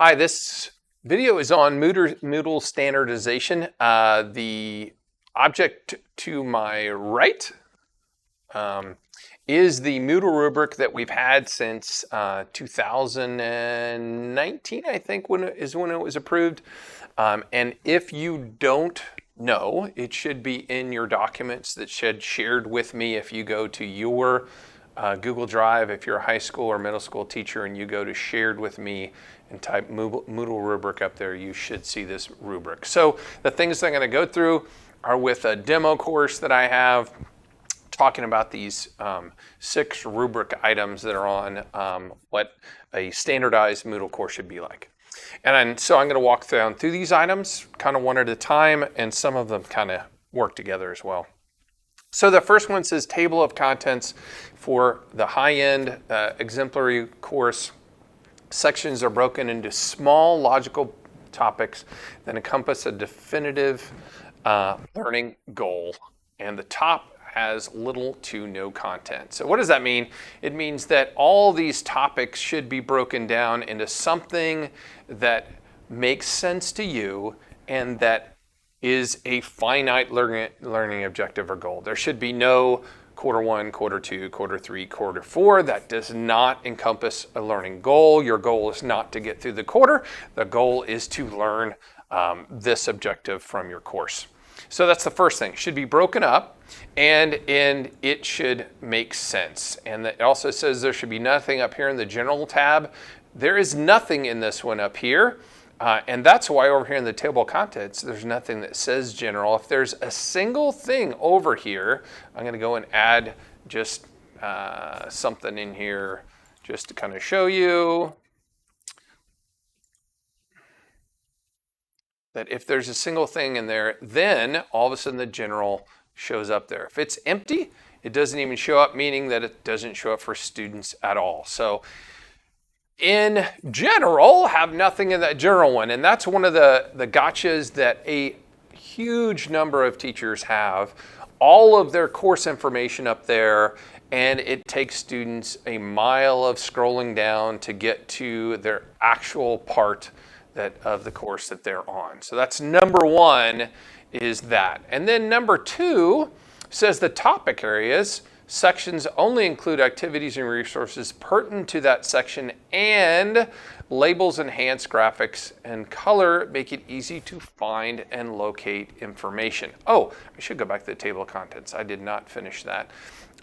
Hi, this video is on Moodle standardization. The object to my right is the Moodle rubric that we've had since 2019, I think, when it was approved. And if you don't know, it should be in your documents that should shared with me if you go to your Google Drive. If you're a high school or middle school teacher and you go to shared with me and type Moodle rubric up there, you should see this rubric. So the things I'm going to go through are with a demo course that I have talking about these 6 rubric items that are on what a standardized Moodle course should be like. And so I'm going to walk through these items kind of one at a time, and some of them kind of work together as well. So the first one says table of contents for the high-end exemplary course. Sections are broken into small logical topics that encompass a definitive learning goal, and the top has little to no content. So what does that mean? It means that all these topics should be broken down into something that makes sense to you and that is a finite learning objective or goal. There should be no quarter 1, quarter 2, quarter 3, quarter 4. That does not encompass a learning goal. Your goal is not to get through the quarter. The goal is to learn this objective from your course. So that's the first thing. It should be broken up and it should make sense. And it also says there should be nothing up here in the general tab. There is nothing in this one up here. And that's why over here in the table of contents, there's nothing that says general. If there's a single thing over here, I'm going to go and add just something in here just to kind of show you that if there's a single thing in there, then all of a sudden the general shows up there. If it's empty, it doesn't even show up, meaning that it doesn't show up for students at all. So in general, have nothing in that general one. And that's one of the gotchas that a huge number of teachers have. All of their course information up there, and it takes students a mile of scrolling down to get to their actual part of the course that they're on. So that's number 1 is that. And then number 2 says the topic areas. Sections only include activities and resources pertinent to that section, and labels enhance graphics and color make it easy to find and locate information. Oh, I should go back to the table of contents. I did not finish that.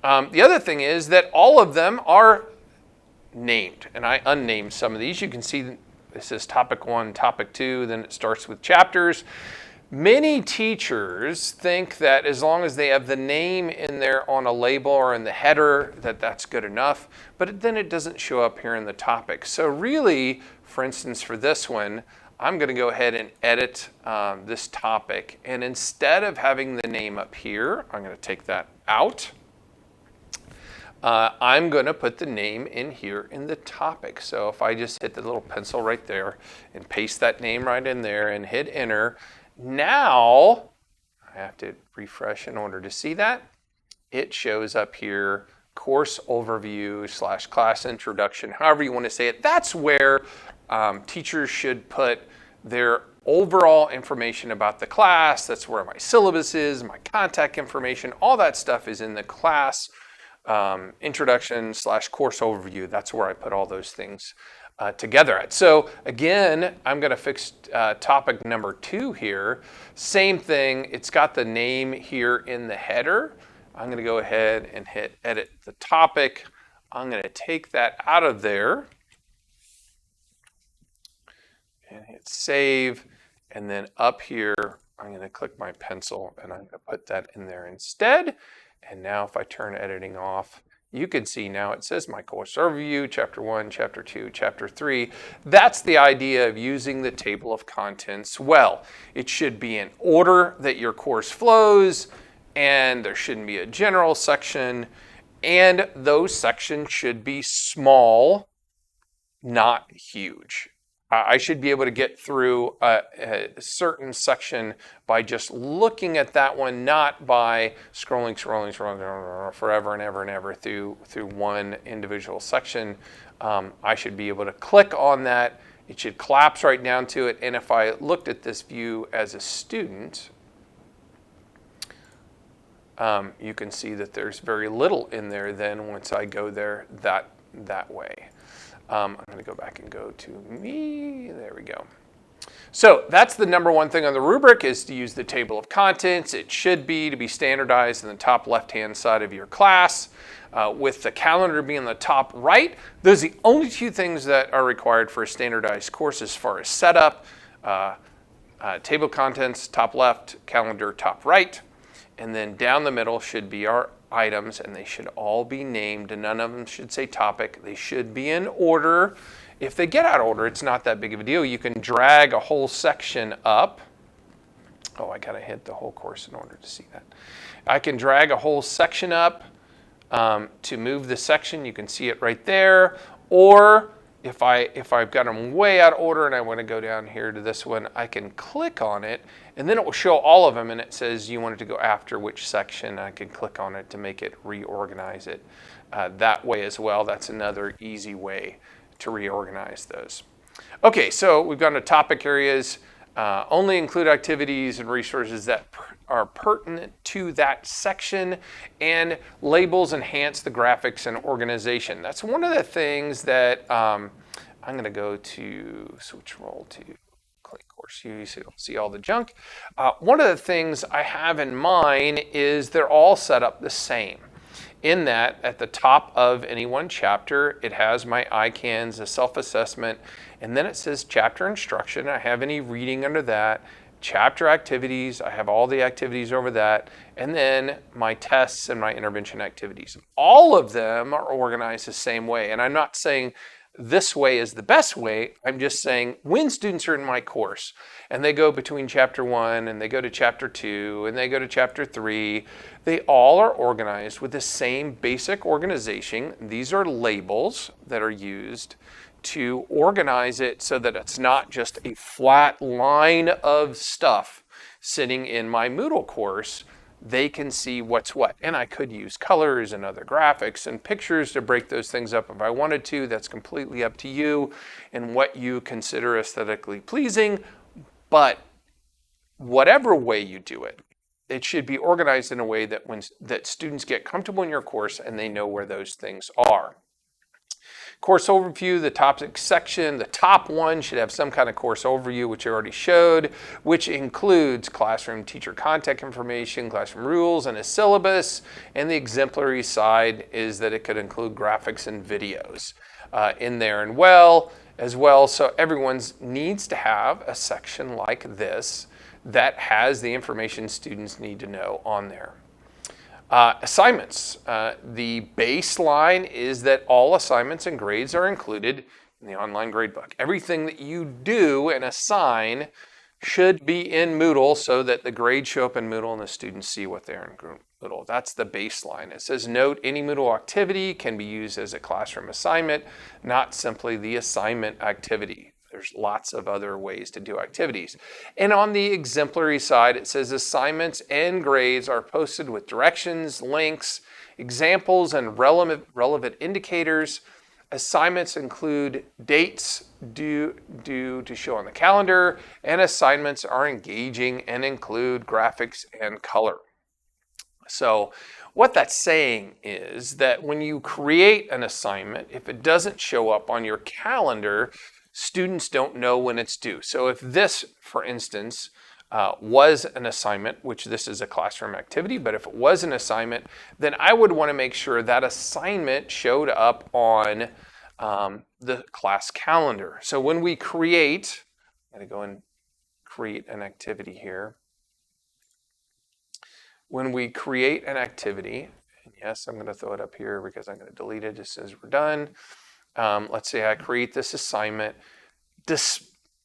The other thing is that all of them are named, and I unnamed some of these. You can see it says topic 1, topic 2, then it starts with chapters. Many teachers think that as long as they have the name in there on a label or in the header, that's good enough, but then it doesn't show up here in the topic. So really, for instance, for this one, I'm going to go ahead and edit this topic, and instead of having the name up here, I'm going to take that out. I'm going to put the name in here in the topic. So if I just hit the little pencil right there and paste that name right in there and hit enter, now, I have to refresh in order to see that. It shows up here, course overview / class introduction, however you want to say it. That's where teachers should put their overall information about the class. That's where my syllabus is, my contact information, all that stuff is in the class introduction / course overview. That's where I put all those things together at. So again, I'm going to fix topic number 2 here. Same thing, it's got the name here in the header. I'm going to go ahead and hit edit the topic. I'm going to take that out of there and hit save. And then up here, I'm going to click my pencil and I'm going to put that in there instead. And now if I turn editing off, you can see now it says my course overview, chapter 1, chapter 2, chapter 3. That's the idea of using the table of contents well. It should be in order that your course flows, and there shouldn't be a general section, and those sections should be small, not huge. I should be able to get through a certain section by just looking at that one, not by scrolling forever and ever through one individual section. I should be able to click on that It should collapse right down to it. And if I looked at this view as a student, you can see that there's very little in there then once I go there that way. I'm going to go back and go to me. There we go. So that's the number one thing on the rubric, is to use the table of contents. It should be to be standardized in the top left-hand side of your class, with the calendar being the top right. Those are the only two things that are required for a standardized course as far as setup. Table of contents, top left, calendar, top right. And then down the middle should be our items, and they should all be named, and none of them should say topic. They should be in order. If they get out of order, it's not that big of a deal. You can drag a whole section up. Oh, I gotta hit the whole course in order to see that. I can drag a whole section up to move the section. You can see it right there. Or if I've got them way out of order and I want to go down here to this one, I can click on it, and then it will show all of them, and it says you want it to go after which section. I can click on it to make it reorganize it that way as well. That's another easy way to reorganize those. Okay, so we've gone to topic areas. Only include activities and resources that are pertinent to that section, and labels enhance the graphics and organization. That's one of the things that I'm going to go to switch role to clean course view so you don't see all the junk. One of the things I have in mind is they're all set up the same, in that at the top of any one chapter, it has my ICANNs, a self-assessment, and then it says chapter instruction. I have any reading under that. Chapter activities, I have all the activities over that, and then my tests and my intervention activities. All of them are organized the same way, and I'm not saying this way is the best way. I'm just saying when students are in my course and they go between chapter 1 and they go to chapter 2 and they go to chapter 3, they all are organized with the same basic organization. These are labels that are used to organize it so that it's not just a flat line of stuff sitting in my Moodle course. They can see what's what. And I could use colors and other graphics and pictures to break those things up if I wanted to. That's completely up to you and what you consider aesthetically pleasing. But whatever way you do it, it should be organized in a way that students get comfortable in your course and they know where those things are. Course overview, the topic section, the top one should have some kind of course overview, which I already showed, which includes classroom teacher contact information, classroom rules, and a syllabus. And the exemplary side is that it could include graphics and videos in there as well. So everyone needs to have a section like this that has the information students need to know on there. Assignments. The baseline is that all assignments and grades are included in the online gradebook. Everything that you do and assign should be in Moodle so that the grades show up in Moodle and the students see what they're in Moodle. That's the baseline. It says, note, any Moodle activity can be used as a classroom assignment, not simply the assignment activity. There's lots of other ways to do activities. And on the exemplary side, it says assignments and grades are posted with directions, links, examples, and relevant indicators. Assignments include dates due to show on the calendar, and assignments are engaging and include graphics and color. So what that's saying is that when you create an assignment, if it doesn't show up on your calendar, students don't know when it's due. So if this, for instance, was an assignment, which this is a classroom activity, but if it was an assignment, then I would want to make sure that assignment showed up on the class calendar. So when we create, I'm going to go and create an activity here. When we create an activity, and yes, I'm going to throw it up here because I'm going to delete it as soon as we're done. Let's say I create this assignment.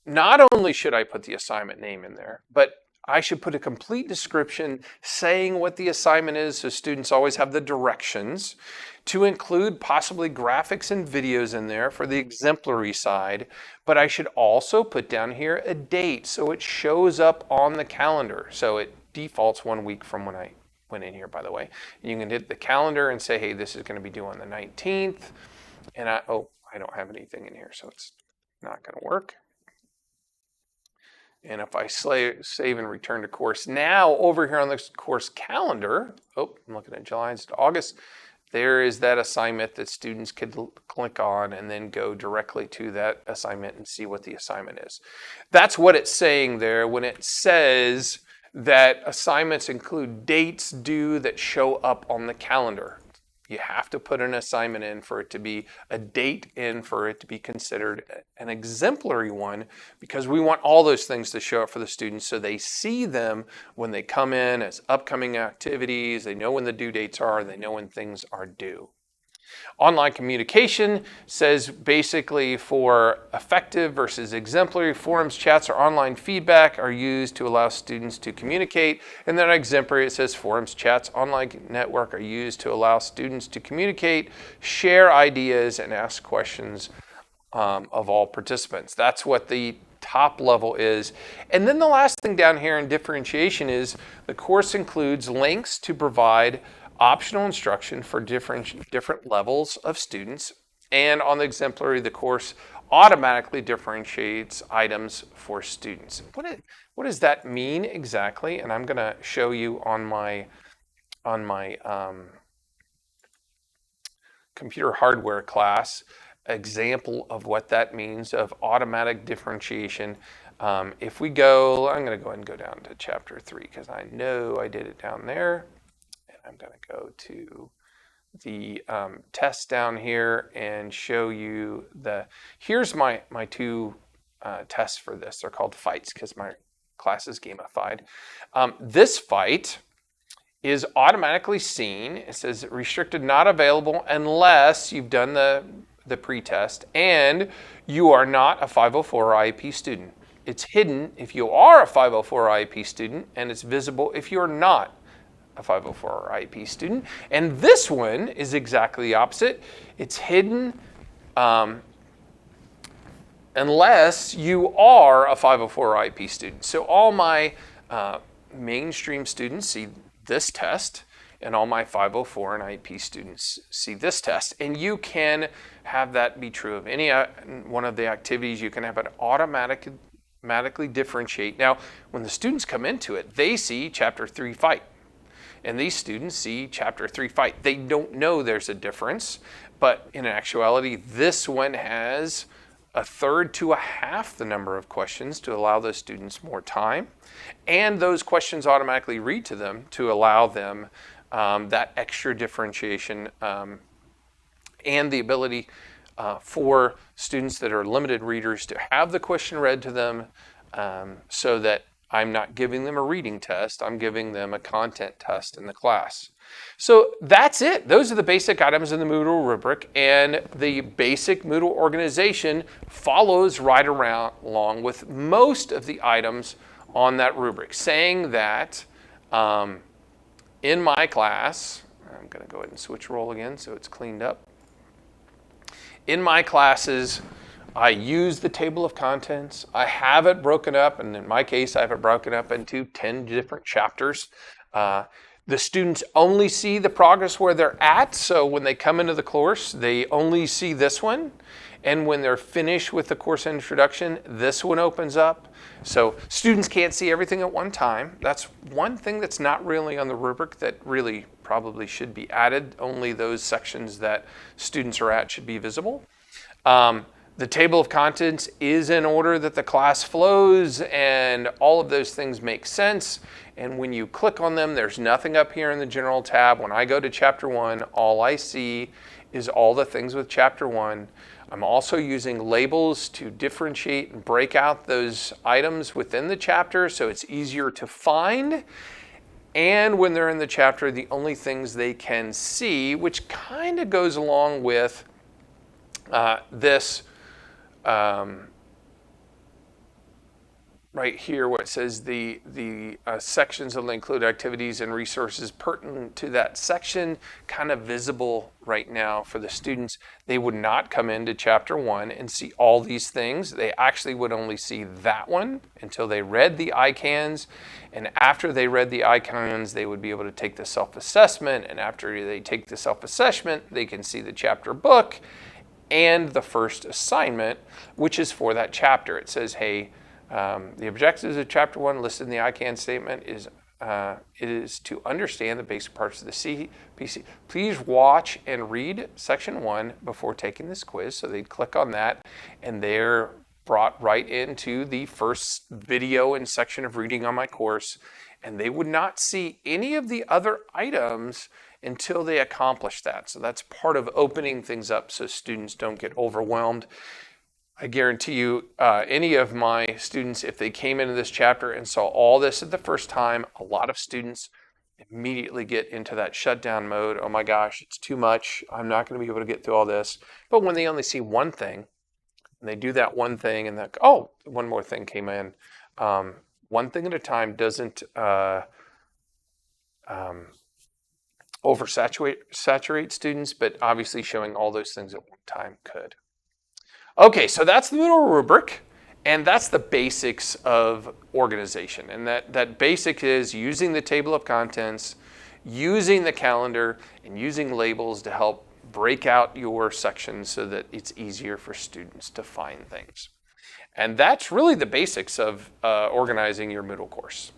Not only should I put the assignment name in there, but I should put a complete description saying what the assignment is so students always have the directions, to include possibly graphics and videos in there for the exemplary side. But I should also put down here a date so it shows up on the calendar. So it defaults 1 week from when I went in here, by the way. And you can hit the calendar and say, hey, this is going to be due on the 19th. And I don't have anything in here, so it's Not going to work. And if I save and return to course now, over here on this course calendar, oh, I'm looking at July instead of August, there is that assignment that students could click on and then go directly to that assignment and see what the assignment is. That's what it's saying there when it says that assignments include dates due that show up on the calendar. You have to put an assignment in for it to be a date in for it to be considered an exemplary one, because we want all those things to show up for the students so they see them when they come in as upcoming activities. They know when the due dates are. They know when things are due. Online communication says basically for effective versus exemplary, forums, chats, or online feedback are used to allow students to communicate. And then exemplary, it says forums, chats, online network are used to allow students to communicate, share ideas, and ask questions of all participants. That's what the top level is. And then the last thing down here in differentiation is the course includes links to provide optional instruction for different levels of students. And on the exemplary, the course automatically differentiates items for students. What does that mean exactly? And I'm going to show you on my computer hardware class example of what that means of automatic differentiation. If we go, I'm going to go ahead and go down to chapter 3 because I know I did it down there. I'm going to go to the test down here and show you here's my two tests for this. They're called fights because my class is gamified. This fight is automatically seen. It says restricted, not available unless you've done the pre-test and you are not a 504 IEP student. It's hidden if you are a 504 IEP student, and it's visible if you're not a 504 IEP student. And this one is exactly the opposite. It's hidden unless you are a 504 IEP student. So all my mainstream students see this test, and all my 504 and IEP students see this test. And you can have that be true of any one of the activities. You can have it automatically differentiate. Now, when the students come into it, they see Chapter 3 fight. And these students see Chapter 3 fight. They don't know there's a difference, but in actuality, this one has a third to a half the number of questions to allow those students more time. And those questions automatically read to them to allow them that extra differentiation and the ability for students that are limited readers to have the question read to them so that I'm not giving them a reading test, I'm giving them a content test in the class. So that's it. Those are the basic items in the Moodle rubric, and the basic Moodle organization follows right along with most of the items on that rubric, saying that in my class, I'm going to go ahead and switch role again so it's cleaned up. In my classes, I use the table of contents. I have it broken up, and in my case, I have it broken up into 10 different chapters. The students only see the progress where they're at, so when they come into the course, they only see this one. And when they're finished with the course introduction, this one opens up. So students can't see everything at one time. That's one thing that's not really on the rubric that really probably should be added. Only those sections that students are at should be visible. The table of contents is in order that the class flows, and all of those things make sense. And when you click on them, there's nothing up here in the general tab. When I go to Chapter 1, all I see is all the things with Chapter 1. I'm also using labels to differentiate and break out those items within the chapter so it's easier to find. And when they're in the chapter, the only things they can see, which kind of goes along with this right here where it says the sections will include activities and resources pertinent to that section, kind of visible right now for the students. They would not come into Chapter 1 and see all these things. They actually would only see that one until they read the ICANNs. And after they read the ICANNs, they would be able to take the self-assessment. And after they take the self-assessment, they can see the chapter book. and the first assignment, which is for that chapter. It says, hey, the objectives of chapter 1 listed in the I can statement is it is to understand the basic parts of the CPC. Please watch and read section 1 before taking this quiz. So they'd click on that, and they're brought right into the first video and section of reading on my course, and they would not see any of the other items until they accomplish that. So that's part of opening things up so students don't get overwhelmed. I guarantee you, any of my students, if they came into this chapter and saw all this at the first time, a lot of students immediately get into that shutdown mode. Oh my gosh, it's too much. I'm not going to be able to get through all this. But when they only see one thing, and they do that one thing, and oh, one more thing came in. One thing at a time doesn't oversaturate students, but obviously showing all those things at one time could. Okay, so that's the Moodle rubric, and that's the basics of organization. And that basic is using the table of contents, using the calendar, and using labels to help break out your sections so that it's easier for students to find things. And that's really the basics of organizing your Moodle course.